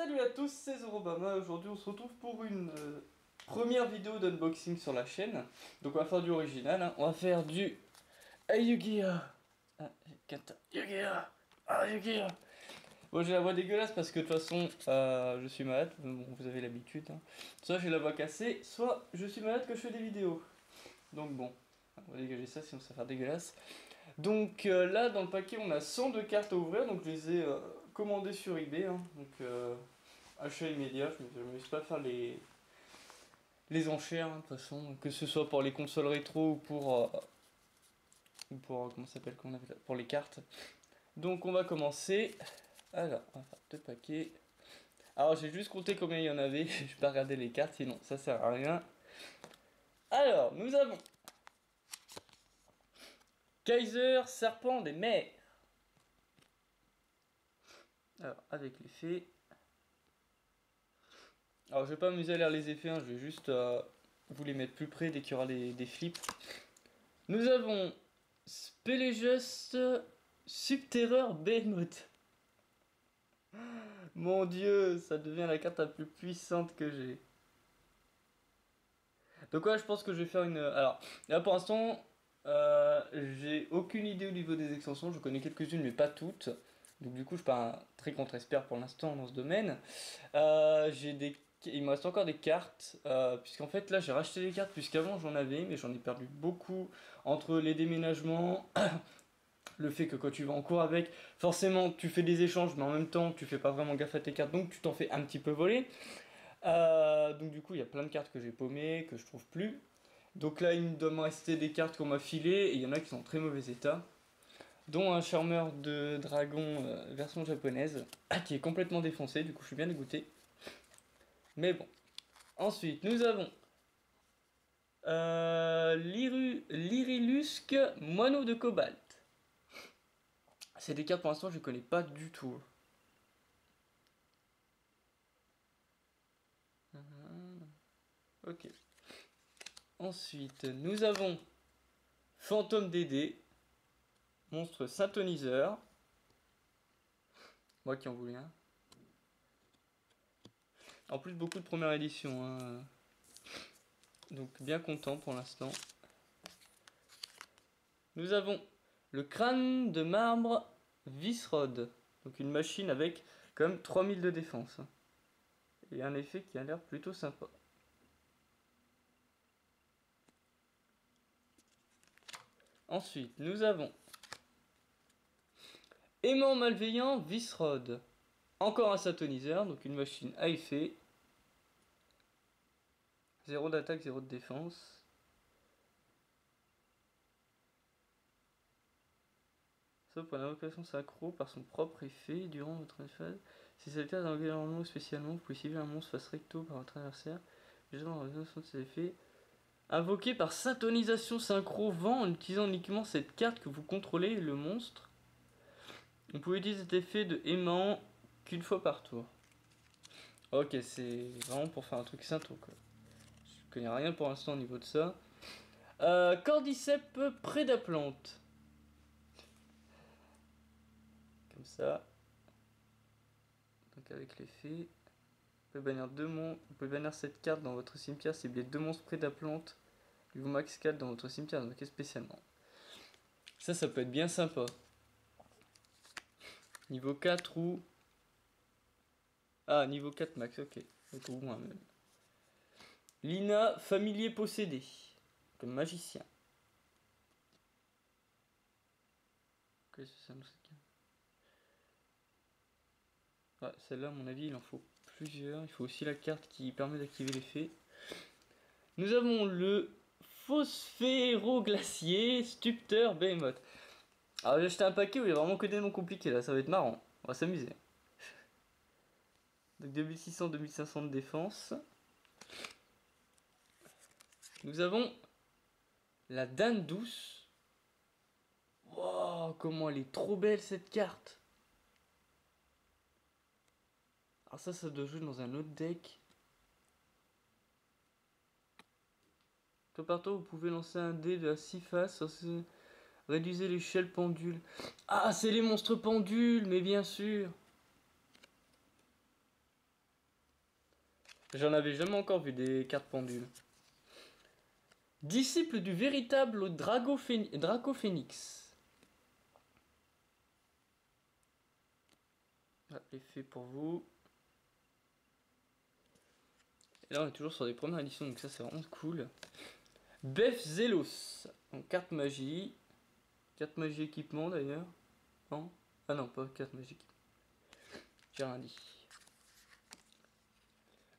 Salut à tous, c'est Zorobama. Aujourd'hui on se retrouve pour une première vidéo d'unboxing sur la chaîne. Donc on va faire du original, hein. On va faire du Yu-Gi-Oh! Ah, Kata. Yu-Gi-Oh! Ah, Yu-Gi-Oh! Bon, j'ai la voix dégueulasse parce que de toute façon je suis malade, bon, vous avez l'habitude, hein. Soit j'ai la voix cassée, soit je suis malade que je fais des vidéos. Donc bon, on va dégager ça sinon ça va faire dégueulasse. Donc là dans le paquet on a 102 cartes à ouvrir, donc je les ai commandées sur eBay, hein. Donc achat immédiat, je ne me laisse pas faire les enchères, hein, de toute façon, que ce soit pour les consoles rétro ou pour comment ça s'appelle, comment on appelle ça, pour les cartes. Donc on va commencer. Alors, on va faire 2 paquets. Alors j'ai juste compté combien il y en avait, je vais pas regarder les cartes sinon ça sert à rien. Alors, nous avons Kaiser, serpent des mers. Alors, avec l'effet. Alors, je vais pas m'amuser à lire les effets, hein, je vais juste vous les mettre plus près dès qu'il y aura des flips. Nous avons Spelegus Subterror Behemoth. Mon dieu, ça devient la carte la plus puissante que j'ai. Donc, ouais, je pense que je vais faire une. Alors, là pour l'instant, j'ai aucune idée au niveau des extensions, je connais quelques-unes, mais pas toutes. Donc, du coup, je suis pas un très contre-expert pour l'instant dans ce domaine. Il me reste encore des cartes, puisqu'en fait là j'ai racheté des cartes, puisqu'avant j'en avais, mais j'en ai perdu beaucoup entre les déménagements, le fait que quand tu vas en cours avec, forcément tu fais des échanges, mais en même temps tu fais pas vraiment gaffe à tes cartes, donc tu t'en fais un petit peu voler. Donc du coup il y a plein de cartes que j'ai paumées, que je trouve plus. Donc là il me doit me rester des cartes qu'on m'a filées, et il y en a qui sont en très mauvais état. Dont un charmeur de dragon version japonaise, qui est complètement défoncé, du coup je suis bien dégoûté. Mais bon. Ensuite, nous avons Lyrilusque, moineau de cobalt. C'est des cartes pour l'instant je ne connais pas du tout. Ok. Ensuite, nous avons Fantôme Dédé, monstre synthoniseur. Moi qui en voulais un. En plus, beaucoup de première édition, hein. Donc bien content pour l'instant. Nous avons le crâne de marbre Visrod. Donc une machine avec quand même 3000 de défense. Et un effet qui a l'air plutôt sympa. Ensuite, nous avons aimant malveillant Visrod. Encore un synthoniseur, donc une machine à effet. 0 d'attaque, 0 de défense. Sauf pour l'invocation synchro par son propre effet durant votre phase. Si c'est le cas d'un environnement spécialement, vous pouvez cibler un monstre face recto par votre adversaire. Déjà dans la résolution de ces effets. Invoqué par syntonisation synchro vent en utilisant uniquement cette carte que vous contrôlez le monstre. Vous pouvez utiliser cet effet de aimant qu'une fois par tour. Ok, c'est vraiment pour faire un truc syntho quoi. Je connais rien pour l'instant au niveau de ça. Cordyceps prédaplante. Comme ça. Donc avec l'effet. Vous pouvez bannir vous pouvez bannir cette carte dans votre cimetière si vous avez 2 monstres prédaplantes. Niveau max 4 dans votre cimetière, donc spécialement. Ça peut être bien sympa. Niveau 4 ou. Ah, niveau 4 max, ok. Donc au moins même. Lina, familier possédé. Comme magicien. Qu'est-ce que c'est ça, cette carte? Ouais, celle-là, à mon avis, il en faut plusieurs. Il faut aussi la carte qui permet d'activer l'effet. Nous avons le Phosphéroglacier Stupteur Behemoth. Alors, j'ai acheté un paquet où il y a vraiment que des noms compliqués là, ça va être marrant. On va s'amuser. Donc 2600-2500 de défense. Nous avons la Dame Douce. Wow, comment elle est trop belle cette carte. Alors ça doit jouer dans un autre deck. Tout partout, vous pouvez lancer un dé de 6 faces. Réduisez l'échelle pendule. Ah, c'est les monstres pendules, mais bien sûr. J'en avais jamais encore vu des cartes pendules. Disciple du véritable Dracophénix. Ah, l'effet pour vous. Et là on est toujours sur des premières éditions, donc ça c'est vraiment cool. Bef Zelos, en carte magie. Carte magie équipement d'ailleurs. Non. Ah non, pas carte magie équipement. J'ai rien dit.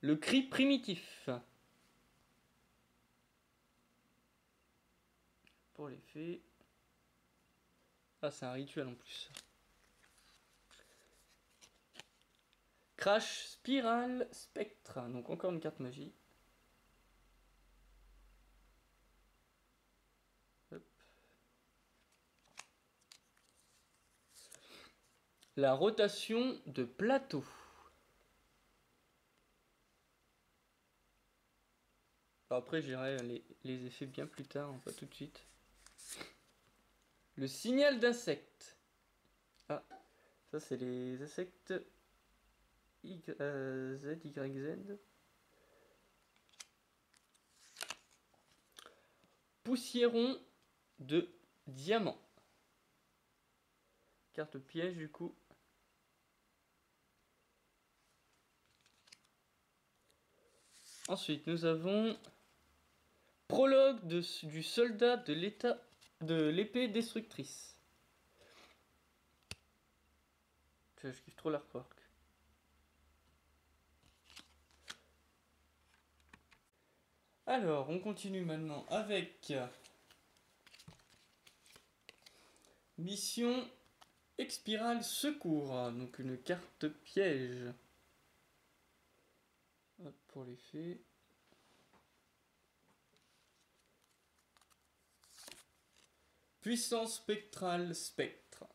Le cri primitif. Pour l'effet. Ah, c'est un rituel en plus. Crash Spiral Spectre. Donc encore une carte magie. Hop. La rotation de plateau. Alors après, j'irai les effets bien plus tard, hein, pas tout de suite. Le signal d'insecte. Ah, ça c'est les insectes ZYZ. Poussiéron de diamant. Carte piège du coup. Ensuite, nous avons prologue du soldat de l'état de l'épée destructrice. Je kiffe trop l'artwork. Alors, on continue maintenant avec mission Expiral Secours, donc une carte piège. Hop, pour l'effet. Puissance spectrale spectre.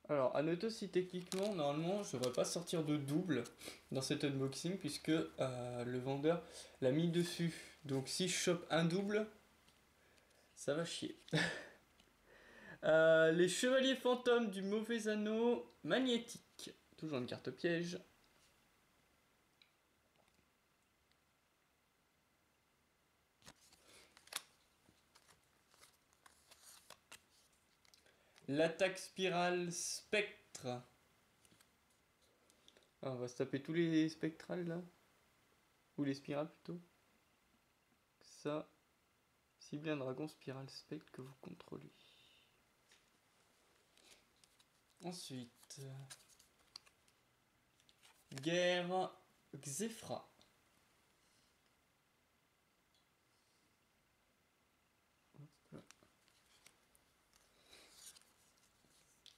Alors, à noter aussi techniquement, normalement, je ne devrais pas sortir de double dans cet unboxing puisque le vendeur l'a mis dessus. Donc, si je chope un double, ça va chier. Les chevaliers fantômes du mauvais anneau magnétique. Toujours une carte piège. L'attaque spirale spectre. Ah, on va se taper tous les spectrales là. Ou les spirales plutôt. Ça. Ciblez un dragon spirale spectre que vous contrôlez. Ensuite. Guerre Xephra.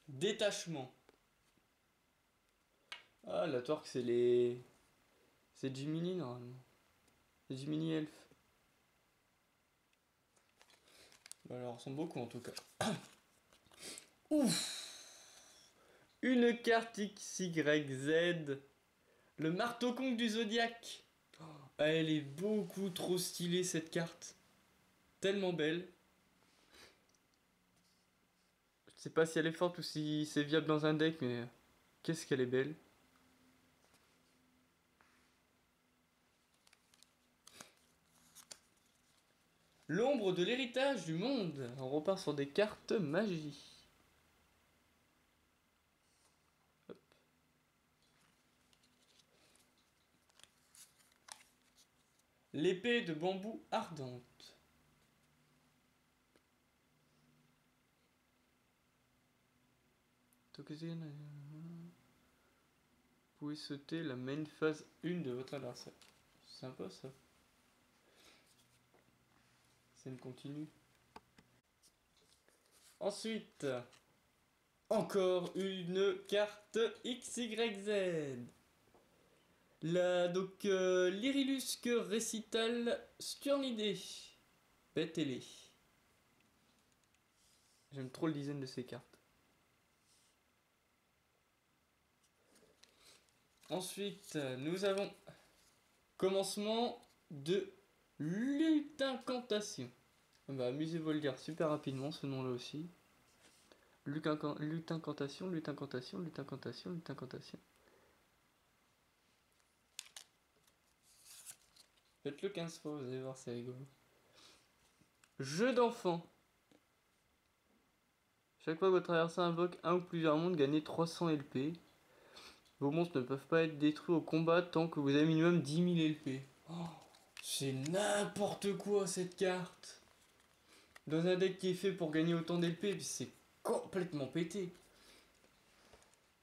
Détachement. Ah, la torque, c'est les. C'est Jiminy normalement. C'est Jiminy Elf. Bah, alors, sont beaucoup en tout cas. Ouf! Une carte XYZ. Le marteau conque du zodiaque. Oh, elle est beaucoup trop stylée cette carte. Tellement belle. Je sais pas si elle est forte ou si c'est viable dans un deck, mais qu'est-ce qu'elle est belle. L'ombre de l'héritage du monde. On repart sur des cartes magie. Hop. L'épée de bambou ardente. Vous pouvez sauter la main phase 1 de votre adversaire. C'est sympa ça. C'est une continue. Ensuite, encore une carte XYZ. Donc, l'Irilusque Récital Sturnidé. Bête-ailée. J'aime trop le design de ces cartes. Ensuite, nous avons commencement de lutte incantation. Bah, amusez-vous à le dire super rapidement ce nom-là aussi. Lutte incantation, lutte incantation, lutte incantation, lutte incantation. Faites-le 15 fois, vous allez voir, c'est rigolo. Jeu d'enfant. Chaque fois que vous traversez un bloc, un ou plusieurs mondes, gagnez 300 LP. Vos monstres ne peuvent pas être détruits au combat tant que vous avez minimum 10 000 LP. Oh, c'est n'importe quoi cette carte. Dans un deck qui est fait pour gagner autant d'LP, c'est complètement pété.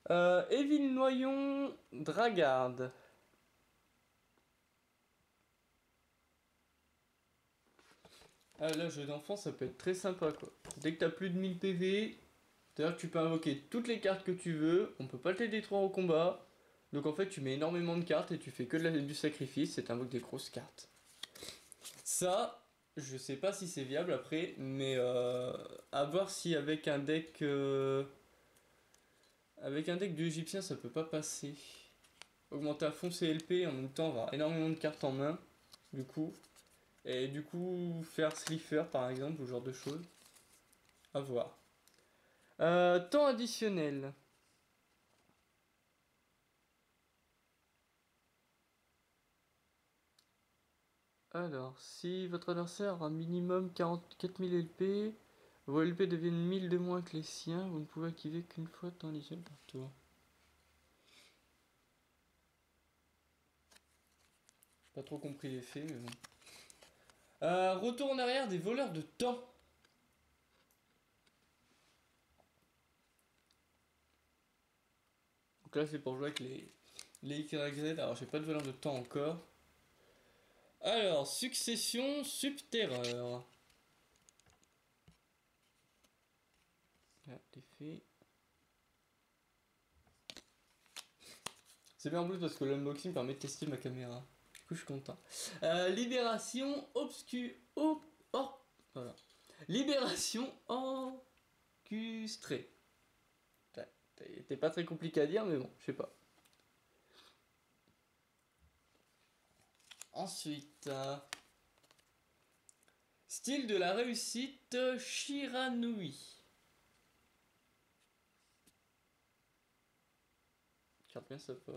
Evil Noyon Dragarde. Ah là, jeu d'enfant, ça peut être très sympa quoi. Dès que t'as plus de 1000 PV, c'est-à-dire que tu peux invoquer toutes les cartes que tu veux, on peut pas te les détruire au combat. Donc en fait, tu mets énormément de cartes et tu fais que du sacrifice et t'invoques des grosses cartes. Ça, je sais pas si c'est viable après, mais à voir si avec un deck d'Égyptien ça peut pas passer. Augmenter à fond ses LP en même temps avoir énormément de cartes en main, du coup. Et du coup faire Slifer par exemple, ou ce genre de choses. À voir. Temps additionnel. Alors, si votre adversaire a minimum 44 000 LP, vos LP deviennent 1000 de moins que les siens, vous ne pouvez activer qu'une fois temps additionnel par tour. Pas trop compris l'effet, mais bon. Retour en arrière des voleurs de temps. Donc là, c'est pour jouer avec les XYZ. Alors, j'ai pas de voleur de temps encore. Alors, succession subterreur. Là, l'effet. C'est bien en plus parce que l'unboxing permet de tester ma caméra. Du coup, je suis content. Libération obscure. Voilà. Libération orchestrée. C'était pas très compliqué à dire, mais bon, je sais pas. Ensuite, style de la réussite Shiranui. Carte bien sympa.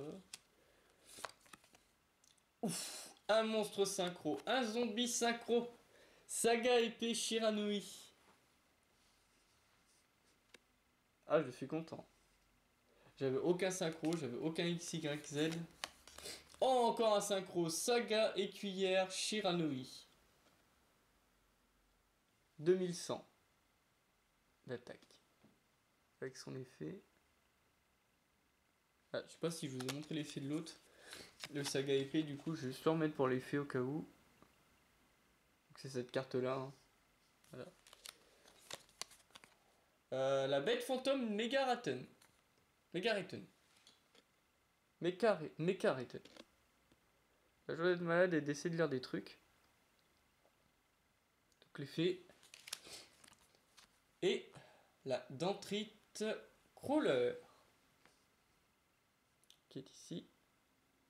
Ouf, un monstre synchro, un zombie synchro. Saga épée Shiranui. Ah, je suis content. J'avais aucun synchro, j'avais aucun XYZ. Oh, encore un synchro. Saga écuyère Shiranui. 2100 d'attaque. Avec son effet. Ah, je sais pas si je vous ai montré l'effet de l'autre. Le saga épée, du coup, je vais juste le remettre pour l'effet au cas où. C'est cette carte là. Hein. Voilà. La bête fantôme Megaraten. Megaraten. Megaraten. La journée de malade et d'essayer de lire des trucs. Donc l'effet. Et la dentrite crawler. Qui est ici.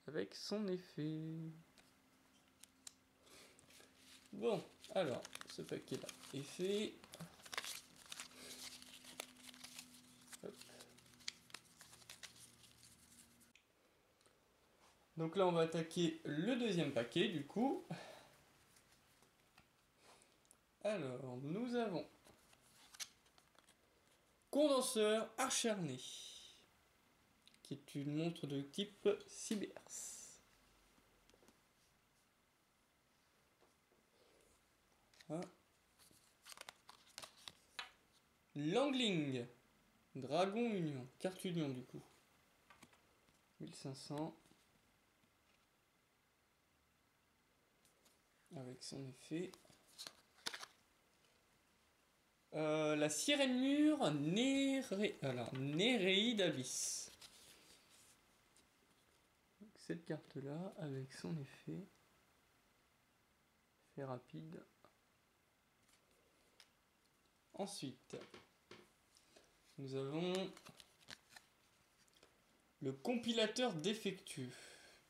Avec son effet. Bon, alors, ce paquet là est fait. Hop. Donc là, on va attaquer le deuxième paquet du coup. Alors, nous avons condenseur acharné, qui est une montre de type Cybers. Hein. Langling, Dragon Union, carte Union du coup. 1500. Avec son effet. La sirène mûre Néréide Abyss. Cette carte là avec son effet. Fait rapide. Ensuite, nous avons le compilateur défectueux.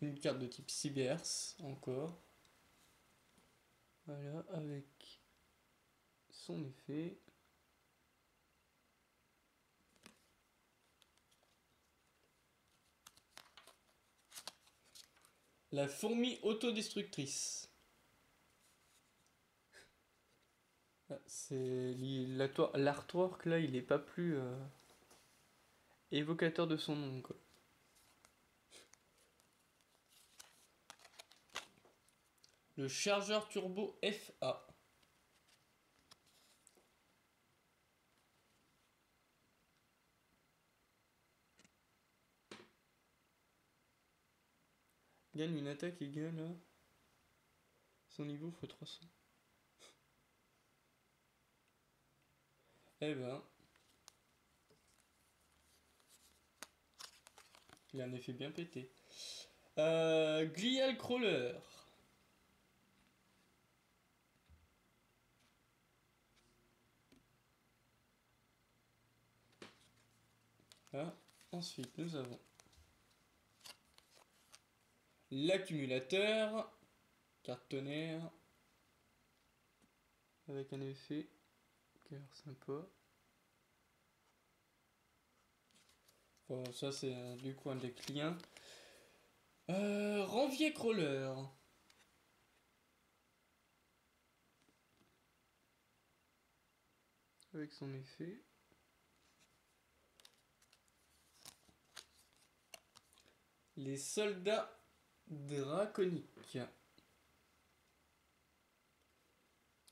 Une carte de type Cybers encore. Voilà, avec son effet. La fourmi autodestructrice. Ah, c'est l'artwork là, il est pas plus évocateur de son nom quoi. Le chargeur turbo FA. Gagne une attaque égale à son niveau x 300. Eh ben. Il a un effet bien pété. Glial Crawler. Ah, ensuite, nous avons l'accumulateur. Carte tonnerre. Avec un effet qui a l'air sympa. Bon, ça c'est du coup un des clients. Ranvier Crawler. Avec son effet. Les soldats draconiques.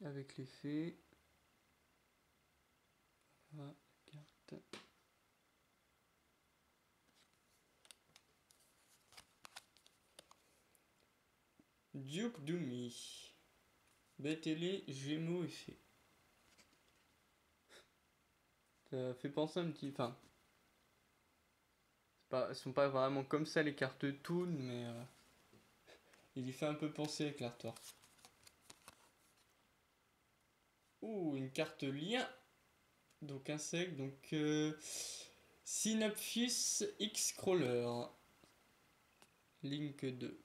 Avec l'effet. Ah, carte. Duke Doomy. BTL Gémeaux effet. Ça fait penser un petit. Enfin. Elles sont pas vraiment comme ça les cartes Toon, mais. Il y fait un peu penser avec l'artwork. Ouh, une carte lien. Donc insecte, donc. Synapphus X-Crawler. Link 2.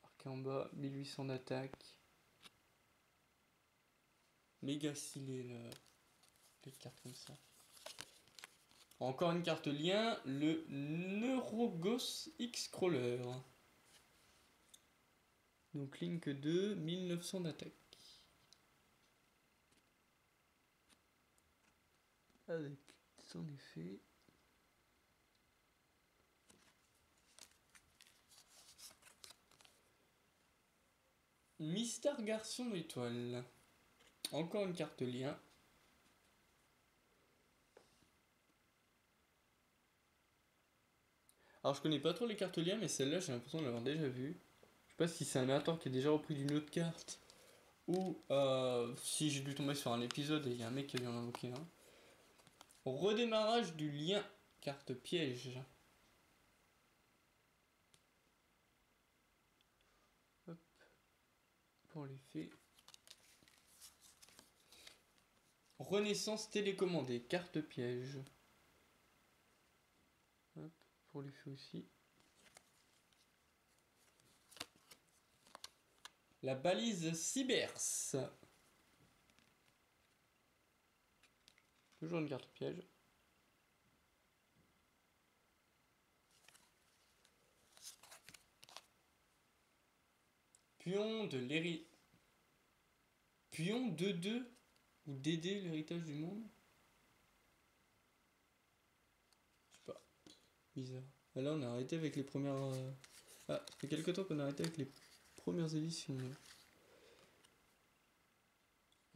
Marqué en bas, 1800 d'attaque. Méga stylé les cartes comme ça. Encore une carte lien, le Neurogos X-Crawler. Donc Link 2, 1900 d'attaque. Avec son effet. Mister Garçon étoile. Encore une carte lien. Alors je connais pas trop les cartes liens, mais celle-là j'ai l'impression de l'avoir déjà vue. Je sais pas si c'est un aléatoire qui est déjà repris d'une autre carte. Ou si j'ai dû tomber sur un épisode et il y a un mec qui a dû en invoquer un. Redémarrage du lien. Carte piège. Hop. Pour l'effet. Renaissance télécommandée. Carte piège. Hop. Pour l'effet aussi. La balise Cybers. Toujours une carte piège. Pion de l'héritage. Pion 2-2 ou DD l'héritage du monde. Je sais pas. Bizarre. Là on a arrêté avec les premières. Ah, ça fait quelques temps qu'on a arrêté avec les premières éditions. Là.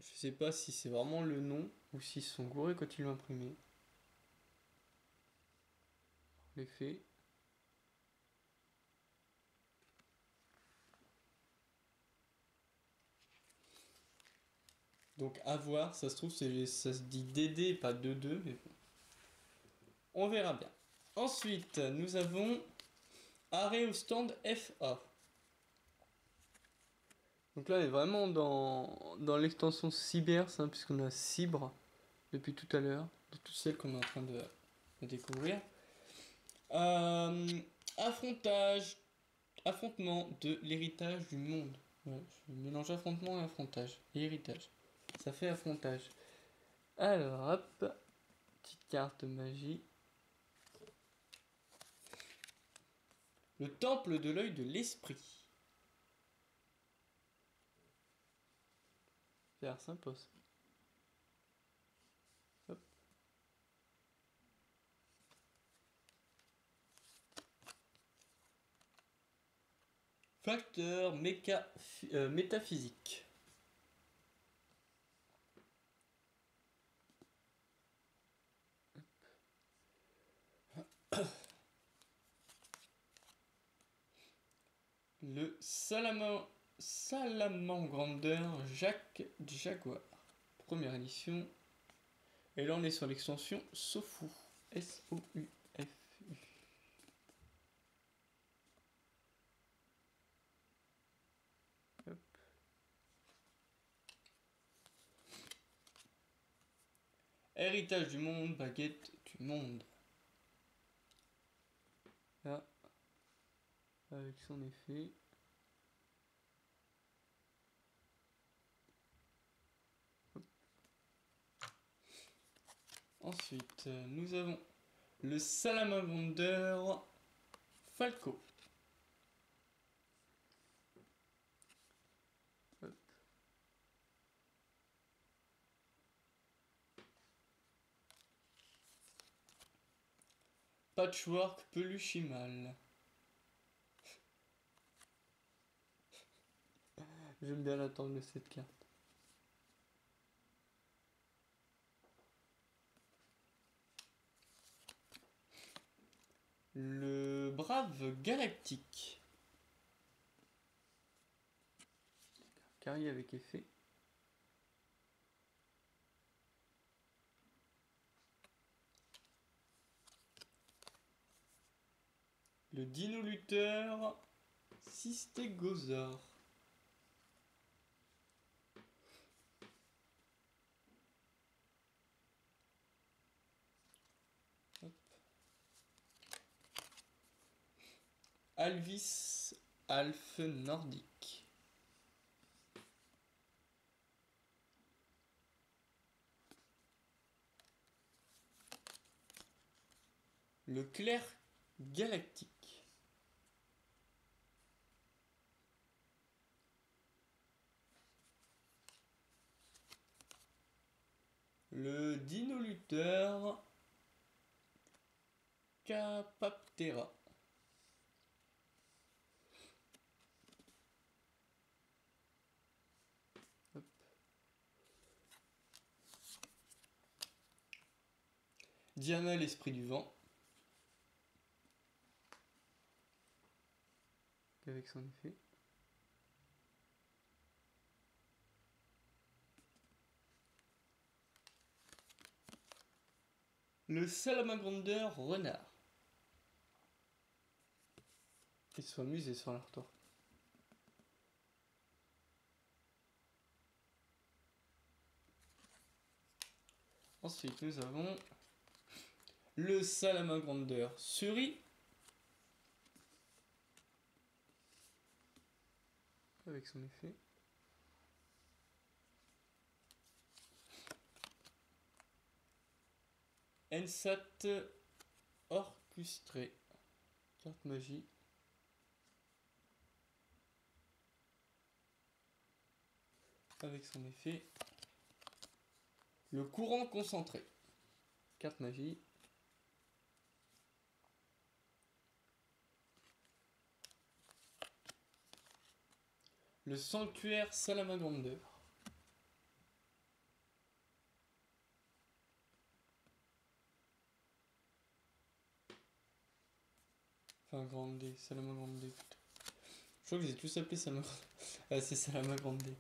Je sais pas si c'est vraiment le nom ou s'ils se sont gourés quand ils l'ont imprimé. L'effet. Donc à voir, ça se trouve ça se dit DD pas 2-2, mais bon. On verra bien. Ensuite, nous avons arrêt au stand FA. Donc là, on est vraiment dans l'extension Cybers, hein, puisqu'on a Cybre depuis tout à l'heure, de toutes celles qu'on est en train de découvrir. Affrontement de l'héritage du monde. Ouais, je mélange affrontement et affrontage. Et héritage. Ça fait affrontage. Alors, hop. Petite carte magie. Le temple de l'œil de l'esprit. Ça a l'air sympa ça. Hop. Facteur métaphysique. Le Salamandre Jacques Jaguar. Première édition. Et là on est sur l'extension Sofu. S-O-U-F-U. Hop. Héritage du monde, baguette du monde. Là, avec son effet. Ensuite, nous avons le Salamander Falco. Hop. Patchwork Peluchimal. J'aime bien l'attendre de cette carte. Le Brave Galactique. Carrier avec effet. Le Dino Lutteur Cystégosaure. Alvis Alphe Nordique. Le Clair Galactique. Le Dino Lutteur Capaptera. Hop. Diana l'esprit du vent. Avec son effet. Le Salamander renard. Il se fait amuser sur l'artwork. Ensuite, nous avons le Salamander Suri. Avec son effet. Ensat Orcustré. Carte magie. Avec son effet. Le courant concentré. Carte magie. Le sanctuaire Salamander. Enfin, Grande, Salamagrande plutôt. Je crois que j'ai tous appelé Salamagrande. Ah, c'est Salamagrande.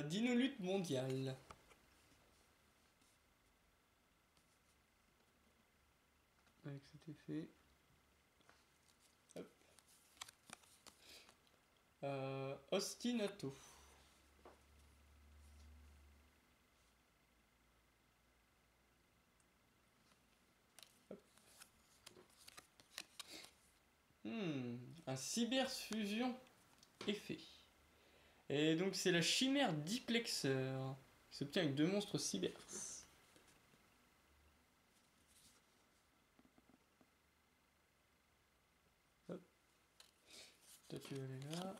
Dinolutte mondiale. Avec cet effet. Hop. Ostinato. Hop. Un cyberfusion effet. Et donc c'est la chimère diplexeur qui s'obtient avec 2 monstres cybers. Hop. Toi tu vas aller là.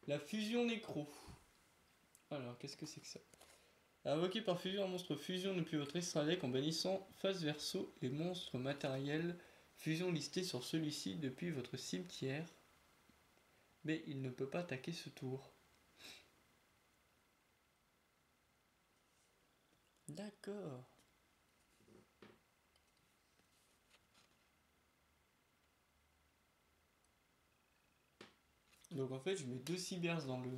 La fusion nécro. Alors, qu'est-ce que c'est que ça? Invoqué par fusion, un monstre fusion depuis votre extra deck en bannissant face verso les monstres matériels fusion listés sur celui-ci depuis votre cimetière. Mais il ne peut pas attaquer ce tour. D'accord. Donc en fait, je mets 2 cybers dans le...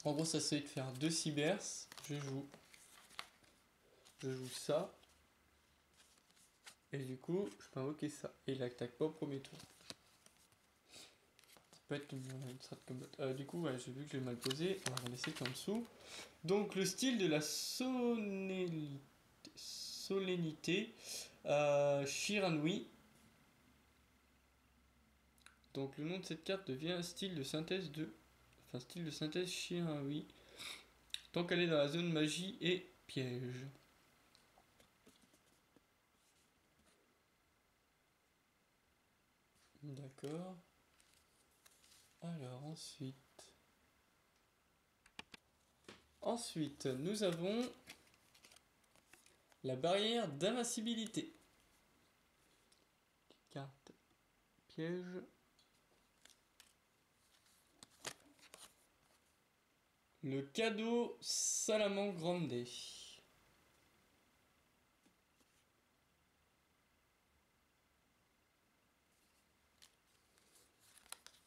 En gros, ça c'est de faire 2 cybers. Je joue ça. Et du coup, je peux invoquer ça. Et il attaque pas au premier tour. Ça peut être une strat combat. Du coup, ouais, j'ai vu que je l'ai mal posé. On va laisser en dessous. Donc le style de la solennité. Shiranui. Donc le nom de cette carte devient style de synthèse de... Enfin, style de synthèse Shiranui. Tant qu'elle est dans la zone magie et piège. D'accord. Alors ensuite, nous avons la barrière d'invincibilité. Carte piège. Le cadeau Salamandre Grande.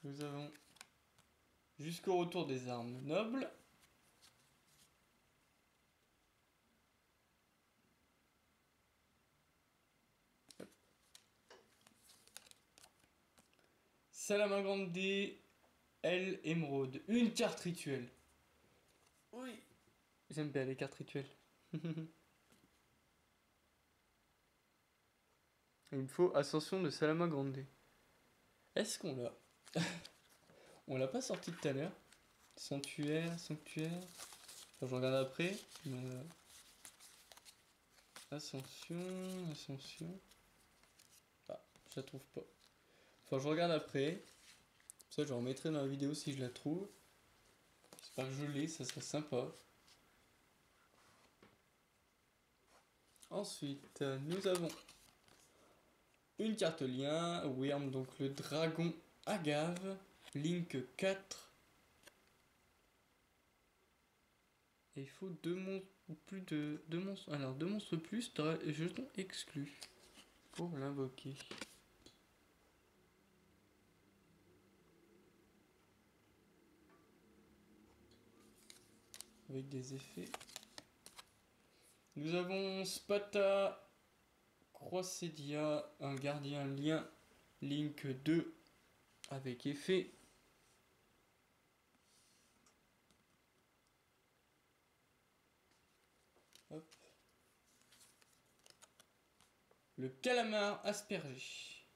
Nous avons jusqu'au retour des armes nobles. Salamandre Grande, L émeraude. Une carte rituelle. Oui. J'aime bien les cartes rituelles. Il me faut Ascension de Salamandre Grande. Est-ce qu'on l'a? On l'a pas sorti tout à l'heure. Sanctuaire. Enfin, je regarde après. Ascension. Ah, je la trouve pas. Enfin, je regarde après. Ça, je remettrai dans la vidéo si je la trouve. J'espère que je l'ai, ça serait sympa. Ensuite, nous avons une carte lien. Wyrm, donc le dragon agave. Link 4. Et il faut 2 monstres ou plus de 2 monstres. Alors 2 monstres plus, jetons exclus pour l'invoquer. Avec des effets. Nous avons Spata Croissedia, un gardien lien, Link 2 avec effet. Hop. Le calamar aspergé.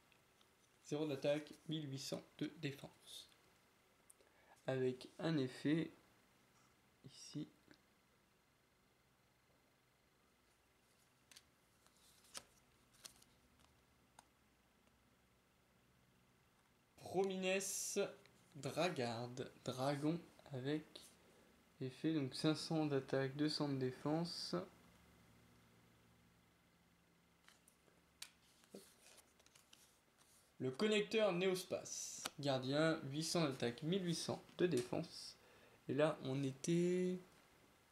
0 d'attaque, 1800 de défense. Avec un effet ici. Promines Dragarde, dragon avec effet, donc 500 d'attaque, 200 de défense. Le connecteur Néospace, gardien, 800 d'attaque, 1800 de défense. Et là, on était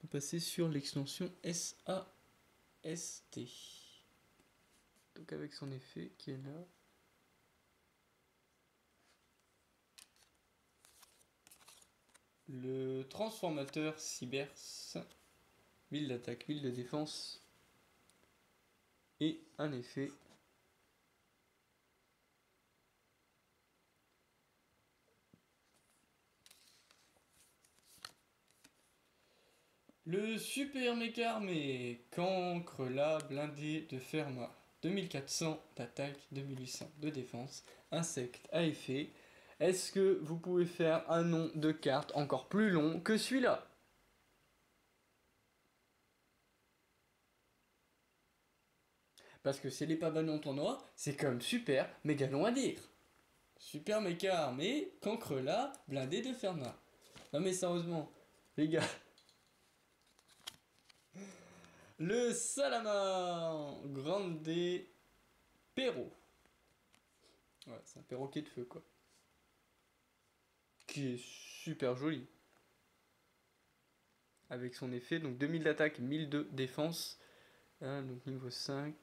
passé sur l'extension SAST. Donc avec son effet qui est là. Le transformateur Cybers, 1000 d'attaque, 1000 de défense. Et un effet. Le super méca armé, cancre la blindé de Ferma, 2400 d'attaque, 2800 de défense, insecte à effet. Est-ce que vous pouvez faire un nom de carte encore plus long que celui-là? Parce que si elle n'est pas bannée en tournoi, c'est quand même super méga long à dire. Super méca armé, Cancrela, blindé de fer noir. Non mais sérieusement, les gars. Le Salamar Grande Perro. Ouais, c'est un perroquet de feu quoi. Qui est super joli. Avec son effet, donc 2000 d'attaque, 1000 de défense. Hein, donc niveau 5.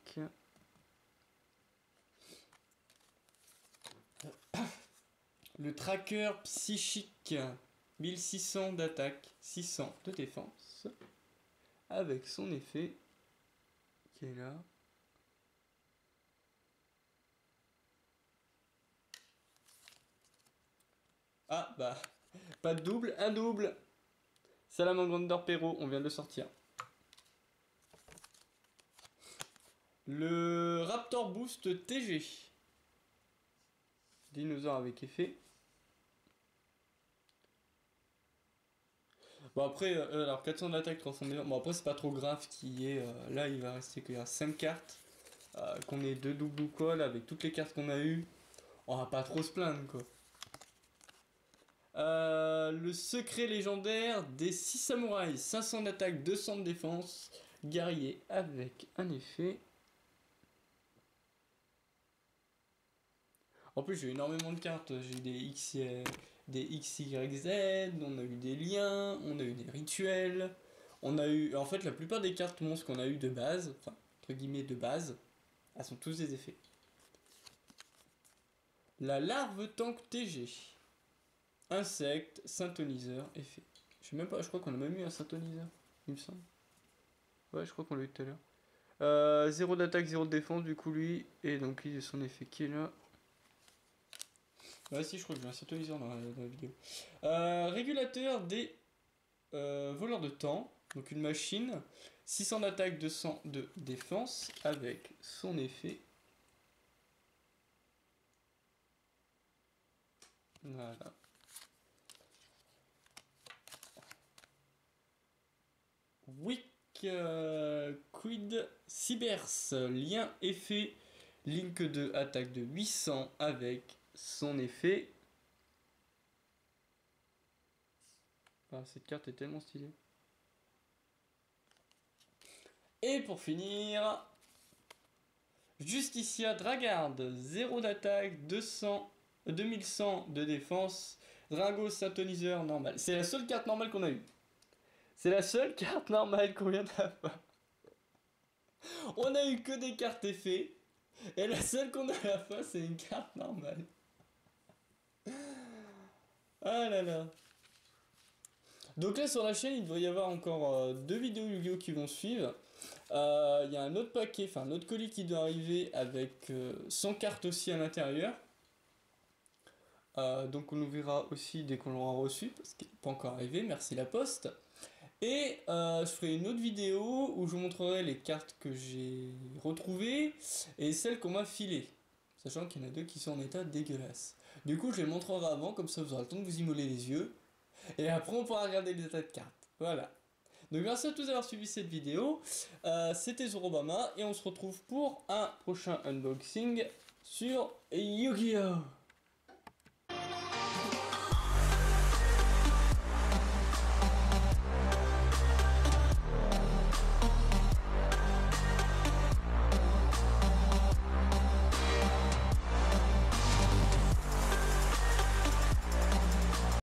Le tracker psychique, 1600 d'attaque, 600 de défense. Avec son effet qui est là. Ah bah, pas de double, un double. Salamandre Perro, on vient de le sortir. Le Raptor Boost TG. Dinosaure avec effet. Bon après, alors 400 d'attaque, 300 de... Bon après c'est pas trop grave qui est... là il va rester qu'il y a 5 cartes. Qu'on ait 2 doubles ou quoi, là, avec toutes les cartes qu'on a eues. On va pas trop se plaindre quoi. Le secret légendaire des 6 samouraïs. 500 d'attaque, 200 de défense. Guerrier avec un effet. En plus j'ai énormément de cartes. J'ai des XYZ, on a eu des liens, on a eu des rituels. On a eu... En fait la plupart des cartes monstres qu'on a eu de base, enfin entre guillemets de base, elles sont tous des effets. La larve tank TG. Insecte, synthoniseur, effet. Je sais même pas, je crois qu'on a même eu un synthoniseur, il me semble. Ouais, je crois qu'on l'a eu tout à l'heure. 0 d'attaque, 0 de défense, du coup lui. Et donc il a son effet qui est là. Ouais, si, je crois que j'ai un synthoniseur dans la vidéo. Régulateur des voleurs de temps. Donc une machine. 600 d'attaque, 200 de défense. Avec son effet. Voilà. Wick Quid Cybers, lien effet, link 2, attaque de 800 avec son effet. Ah, cette carte est tellement stylée. Et pour finir, Justicia Dragarde, 0 d'attaque, 2100 de défense, Drago Synthoniseur normal. C'est la seule carte normale qu'on a eue. C'est la seule carte normale qu'on vient d'avoir. On a eu que des cartes effets. Et la seule qu'on a à la fin, c'est une carte normale. Ah là là. Donc là, sur la chaîne, il devrait y avoir encore 2 vidéos Yu-Gi-Oh! Qui vont suivre. Il y a un autre paquet, enfin un autre colis qui doit arriver avec 100 cartes aussi à l'intérieur. Donc on nous verra aussi dès qu'on l'aura reçu, parce qu'il n'est pas encore arrivé, merci la poste. Et je ferai une autre vidéo où je vous montrerai les cartes que j'ai retrouvées et celles qu'on m'a filées. Sachant qu'il y en a 2 qui sont en état dégueulasse. Du coup, je les montrerai avant, comme ça vous aurez le temps de vous immoler les yeux. Et après, on pourra regarder les états de cartes. Voilà. Donc merci à tous d'avoir suivi cette vidéo. C'était Zorobama et on se retrouve pour un prochain unboxing sur Yu-Gi-Oh!